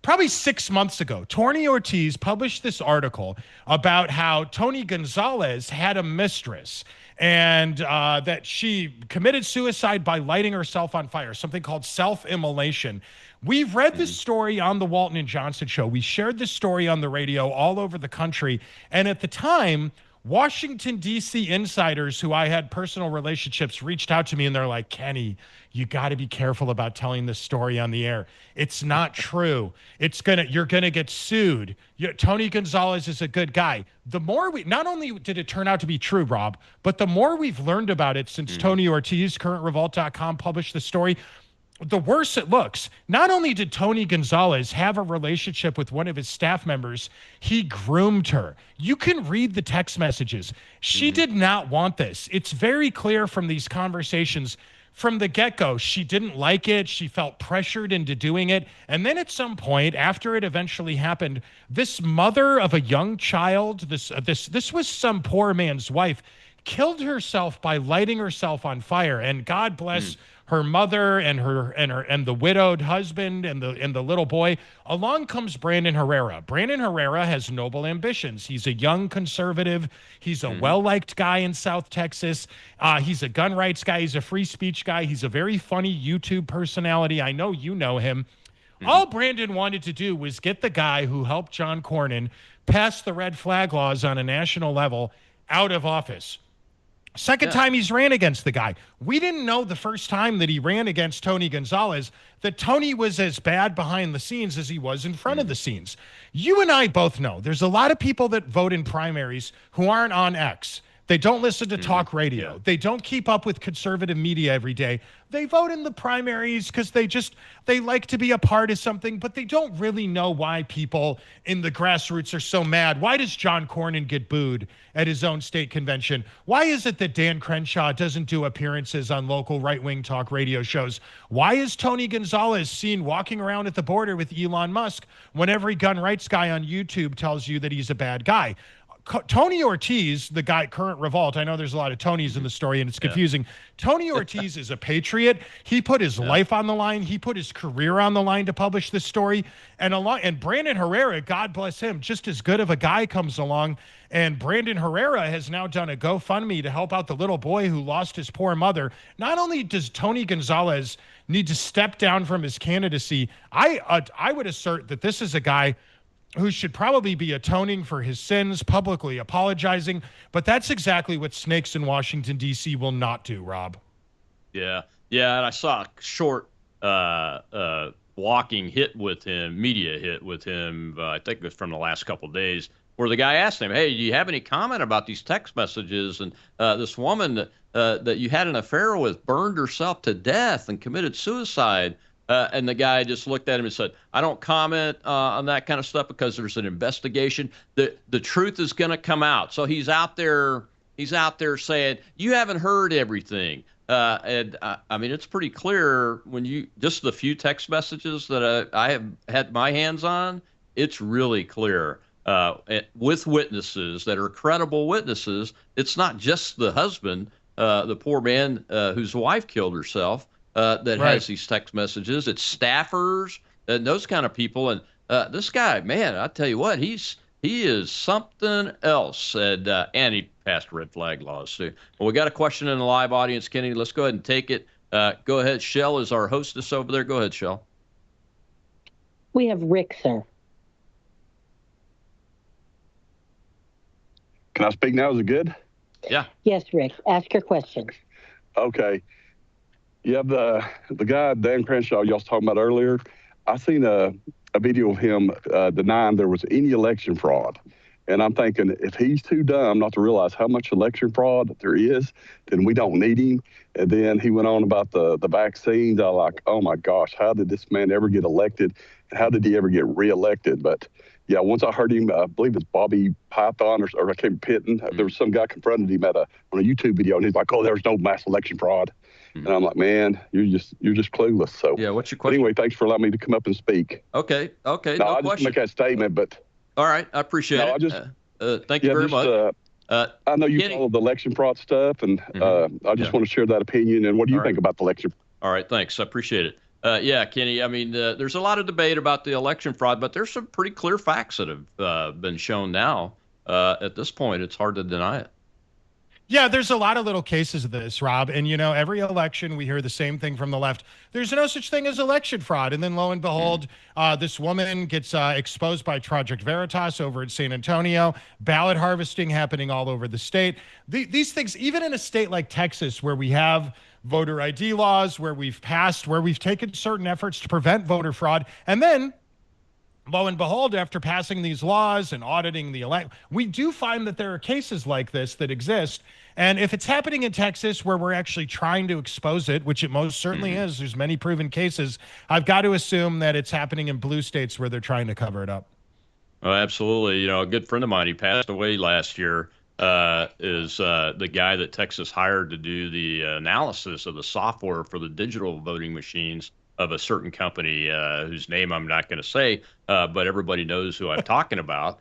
Probably 6 months ago, Tony Ortiz published this article about how Tony Gonzalez had a mistress and that she committed suicide by lighting herself on fire, something called self-immolation. We've read this story on the Walton and Johnson show. We shared this story on the radio all over the country. And at the time, Washington, D.C. insiders who I had personal relationships reached out to me and they're like, Kenny, you got to be careful about telling this story on the air. It's not true. You're going to get sued. Tony Gonzalez is a good guy. The more not only did it turn out to be true, Rob, but the more we've learned about it since Tony Ortiz, currentrevolt.com, published the story, the worse it looks. Not only did Tony Gonzalez have a relationship with one of his staff members, he groomed her. You can read the text messages. She did not want this. It's very clear from these conversations from the get-go. She didn't like it. She felt pressured into doing it. And then at some point, after it eventually happened, this mother of a young child, this was some poor man's wife, killed herself by lighting herself on fire. And God bless her mother and the widowed husband and the little boy. Along comes Brandon Herrera. Brandon Herrera has noble ambitions. He's a young conservative. He's a well-liked guy in South Texas. He's a gun rights guy. He's a free speech guy. He's a very funny YouTube personality. I know you know him. All Brandon wanted to do was get the guy who helped John Cornyn pass the red flag laws on a national level out of office. Second time he's ran against the guy. We didn't know the first time that he ran against Tony Gonzalez that Tony was as bad behind the scenes as he was in front of the scenes. You and I both know there's a lot of people that vote in primaries who aren't on X. They don't listen to talk radio. They don't keep up with conservative media every day. They vote in the primaries because they like to be a part of something, but they don't really know why people in the grassroots are so mad. Why does John Cornyn get booed at his own state convention? Why is it that Dan Crenshaw doesn't do appearances on local right-wing talk radio shows? Why is Tony Gonzalez seen walking around at the border with Elon Musk when every gun rights guy on YouTube tells you that he's a bad guy? Tony Ortiz, the guy, Current Revolt, I know there's a lot of Tonys in the story and it's confusing. Tony Ortiz is a patriot. He put his life on the line. He put his career on the line to publish this story. And Brandon Herrera, God bless him, just as good of a guy comes along. And Brandon Herrera has now done a GoFundMe to help out the little boy who lost his poor mother. Not only does Tony Gonzalez need to step down from his candidacy, I would assert that this is a guy who should probably be atoning for his sins, publicly apologizing. But that's exactly what snakes in Washington, D.C. will not do, Rob. Yeah. And I saw a short walking hit with him, media hit with him, I think it was from the last couple of days, where the guy asked him, hey, do you have any comment about these text messages? And this woman that you had an affair with burned herself to death and committed suicide. And the guy just looked at him and said, I don't comment on that kind of stuff because there's an investigation. The truth is going to come out. So he's out there saying, you haven't heard everything. And I mean, it's pretty clear when just the few text messages that I have had my hands on, it's really clear with witnesses that are credible witnesses. It's not just the husband, the poor man whose wife killed herself. That has these text messages. It's staffers and those kind of people. And this guy, man, I tell you what, he is something else. And he passed red flag laws too. Well, we got a question in the live audience, Kenny. Let's go ahead and take it. Go ahead. Shell is our hostess over there. Go ahead, Shell. We have Rick, sir. Can I speak now? Is it good? Yeah. Yes, Rick. Ask your question. Okay. You have the guy, Dan Crenshaw, y'all was talking about earlier. I seen a video of him denying there was any election fraud. And I'm thinking, if he's too dumb not to realize how much election fraud there is, then we don't need him. And then he went on about the vaccines. I like, oh my gosh, how did this man ever get elected? And how did he ever get reelected? But yeah, once I heard him, I believe it's Bobby Python or I can't Pitton. There was some guy confronted him on a YouTube video, and he's like, "Oh, there's no mass election fraud," and I'm like, "Man, you're just clueless." So yeah, what's your question? But anyway, thanks for allowing me to come up and speak. Okay, No, I just make that statement, but all right, I appreciate it. I just thank you very much. I know you follow the election fraud stuff, and I just want to share that opinion. And what do you think about the election? All right, thanks. I appreciate it. Yeah, Kenny, I mean, there's a lot of debate about the election fraud, but there's some pretty clear facts that have been shown now. At this point, it's hard to deny it. Yeah, there's a lot of little cases of this, Rob. And, every election we hear the same thing from the left. There's no such thing as election fraud. And then lo and behold, this woman gets exposed by Project Veritas over in San Antonio, ballot harvesting happening all over the state. These things, even in a state like Texas, where we have voter ID laws, where we've taken certain efforts to prevent voter fraud. And then, lo and behold, after passing these laws and auditing the election, we do find that there are cases like this that exist. And if it's happening in Texas where we're actually trying to expose it, which it most certainly is, there's many proven cases, I've got to assume that it's happening in blue states where they're trying to cover it up. Oh, absolutely. A good friend of mine, he passed away last year, is the guy that Texas hired to do the analysis of the software for the digital voting machines of a certain company whose name I'm not going to say, but everybody knows who I'm talking about.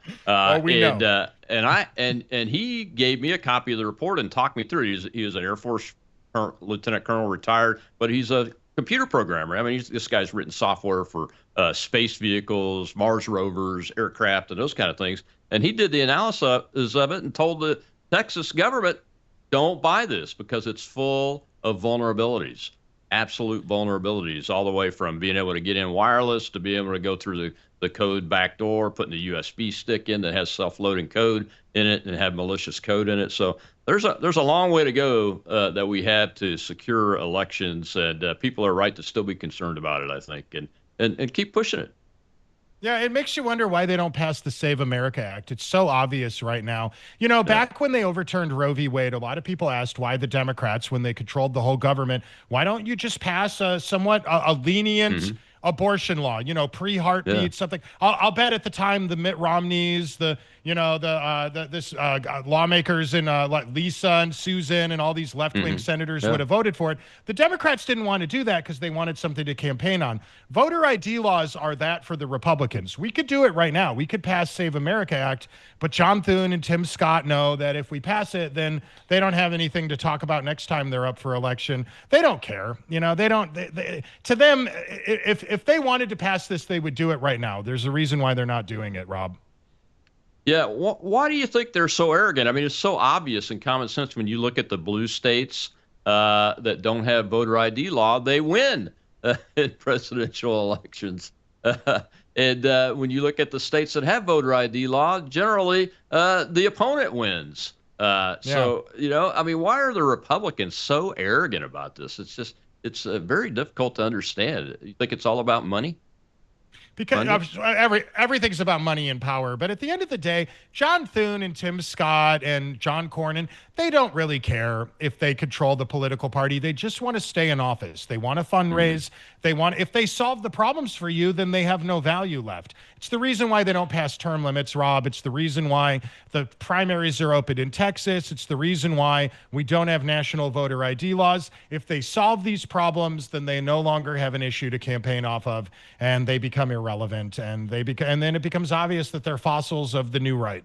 We know. And he gave me a copy of the report and talked me through it. He was an Air Force lieutenant colonel, retired, but he's a computer programmer. I mean, this guy's written software for space vehicles, Mars rovers, aircraft, and those kind of things. And he did the analysis of it and told the Texas government, don't buy this because it's full of vulnerabilities. Absolute vulnerabilities, all the way from being able to get in wireless to being able to go through the code backdoor, putting the USB stick in that has self-loading code in it and have malicious code in it. So there's a long way to go that we have to secure elections, and people are right to still be concerned about it, I think, and keep pushing it. Yeah, it makes you wonder why they don't pass the Save America Act. It's so obvious right now. Back when they overturned Roe v. Wade, a lot of people asked why the Democrats, when they controlled the whole government, why don't you just pass a lenient abortion law, pre-heartbeat, something. I'll bet at the time the Mitt Romneys, lawmakers in like Lisa and Susan and all these left-wing senators would have voted for it. The Democrats didn't want to do that because they wanted something to campaign on. Voter ID laws are that for the Republicans. We could do it right now. We could pass Save America Act, but John Thune and Tim Scott know that if we pass it, then they don't have anything to talk about next time they're up for election. They don't care. To them, if they wanted to pass this, they would do it right now. There's a reason why they're not doing it, Rob. Yeah, why do you think they're so arrogant? I mean, it's so obvious and common sense when you look at the blue states that don't have voter ID law, they win in presidential elections. And when you look at the states that have voter ID law, generally the opponent wins. So, I mean, why are the Republicans so arrogant about this? It's very difficult to understand. You think it's all about money? Because everything's about money and power. But at the end of the day, John Thune and Tim Scott and John Cornyn, they don't really care if they control the political party. They just want to stay in office. They want to fundraise. If they solve the problems for you, then they have no value left. It's the reason why they don't pass term limits, Rob. It's the reason why the primaries are open in Texas. It's the reason why we don't have national voter ID laws. If they solve these problems, then they no longer have an issue to campaign off of, and they become irrelevant, and then it becomes obvious that they're fossils of the new right.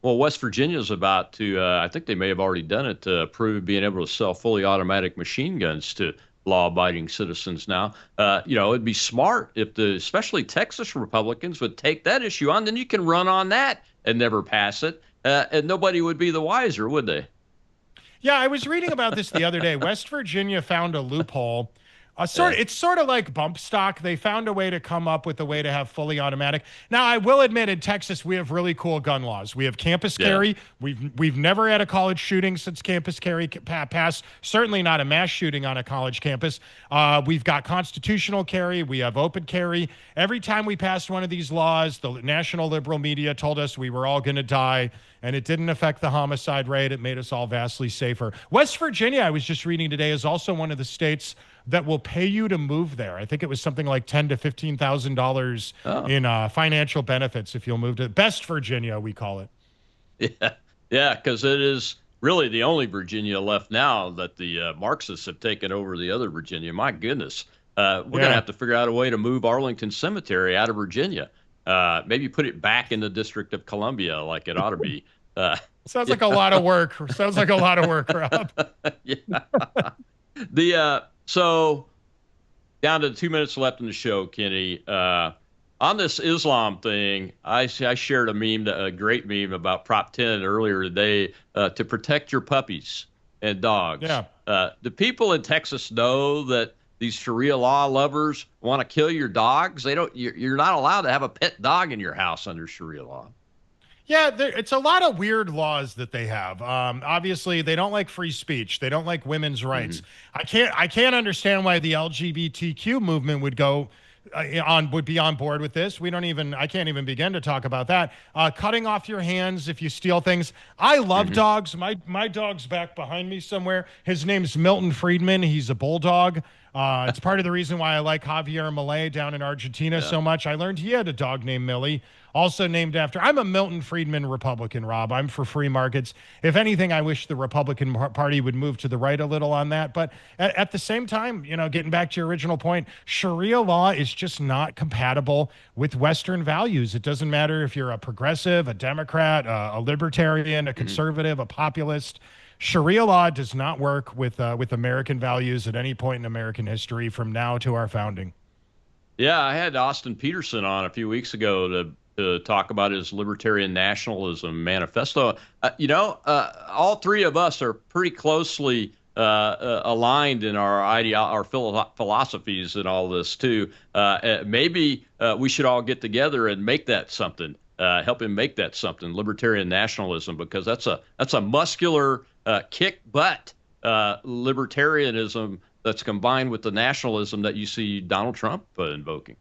Well, West Virginia's about to, I think they may have already done it, to approve being able to sell fully automatic machine guns to law-abiding citizens now. It'd be smart if especially Texas Republicans would take that issue on, then you can run on that and never pass it, and nobody would be the wiser, would they? Yeah, I was reading about this the other day. West Virginia found a loophole. It's sort of like bump stock. They found a way to come up with a way to have fully automatic. Now, I will admit, in Texas, we have really cool gun laws. We have campus carry. We've never had a college shooting since campus carry passed. Certainly not a mass shooting on a college campus. We've got constitutional carry. We have open carry. Every time we passed one of these laws, the national liberal media told us we were all going to die, and it didn't affect the homicide rate. It made us all vastly safer. West Virginia, I was just reading today, is also one of the states that will pay you to move there. I think it was something like $10,000 to $15,000 in financial benefits if you'll move to Best Virginia, we call it. Yeah, yeah, because it is really the only Virginia left now that the Marxists have taken over the other Virginia. My goodness. We're going to have to figure out a way to move Arlington Cemetery out of Virginia. Maybe put it back in the District of Columbia like it ought to be. Sounds like a lot of work. Sounds like a lot of work, Rob. Yeah. So down to 2 minutes left in the show, Kenny. On this Islam thing, I shared a meme, a great meme about Prop 10 earlier today to protect your puppies and dogs. Yeah. Do people in Texas know that these Sharia law lovers want to kill your dogs? They don't. You're not allowed to have a pet dog in your house under Sharia law. Yeah, it's a lot of weird laws that they have. Obviously, they don't like free speech. They don't like women's rights. I can't understand why the LGBTQ movement would be on board with this. I can't even begin to talk about that. Cutting off your hands if you steal things. I love dogs. My dog's back behind me somewhere. His name's Milton Friedman. He's a bulldog. It's part of the reason why I like Javier Milei down in Argentina so much. I learned he had a dog named Millie, also named after. I'm a Milton Friedman Republican, Rob. I'm for free markets. If anything, I wish the Republican Party would move to the right a little on that. But at the same time, getting back to your original point, Sharia law is just not compatible with Western values. It doesn't matter if you're a progressive, a Democrat, a libertarian, a conservative, a populist. Sharia law does not work with American values at any point in American history from now to our founding. Yeah, I had Austin Peterson on a few weeks ago to talk about his libertarian nationalism manifesto. All three of us are pretty closely aligned in our philosophies and all this too. Maybe we should all get together and make that something. Help him make that something, libertarian nationalism, because that's a muscular kick butt libertarianism that's combined with the nationalism that you see Donald Trump invoking.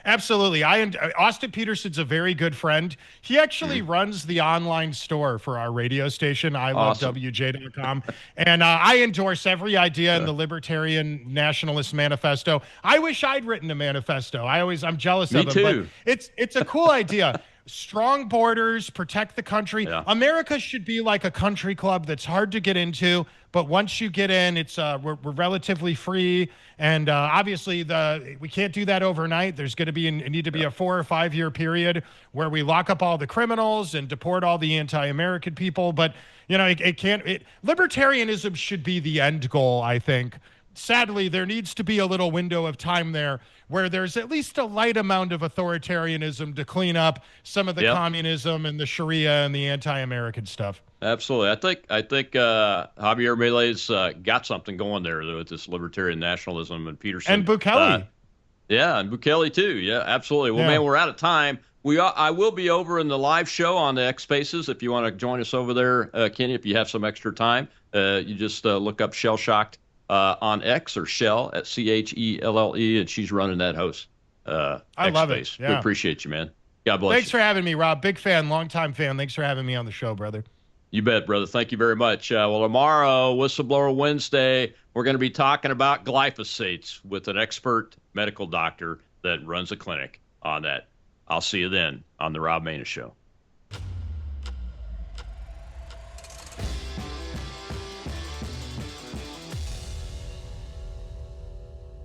Absolutely. Austin Peterson's a very good friend. He actually runs the online store for our radio station, ilovewj.com. And I endorse every idea in the Libertarian Nationalist Manifesto. I wish I'd written a manifesto. I'm jealous of him. But it's a cool idea. Strong borders, protect the country. Yeah. America should be like a country club that's hard to get into, but once you get in, we're relatively free. And obviously, we can't do that overnight. There's going to need to be a 4 or 5 year period where we lock up all the criminals and deport all the anti-American people. But libertarianism should be the end goal, I think. Sadly, there needs to be a little window of time there where there's at least a light amount of authoritarianism to clean up some of the communism and the Sharia and the anti-American stuff. Absolutely. I think Javier Milei's got something going there with this libertarian nationalism, and Peterson. And Bukele. And Bukele too. Yeah, absolutely. Well, man, we're out of time. I will be over in the live show on the X Spaces if you want to join us over there, Kenny, if you have some extra time. You just look up Shell Shocked on X or Shell at CHELLE, and she's running that host. I love it. Yeah. We appreciate you, man. God bless you. Thanks for having me, Rob. Big fan, longtime fan. Thanks for having me on the show, brother. You bet, brother. Thank you very much. Well, tomorrow, Whistleblower Wednesday, we're going to be talking about glyphosates with an expert medical doctor that runs a clinic on that. I'll see you then on the Rob Maness Show.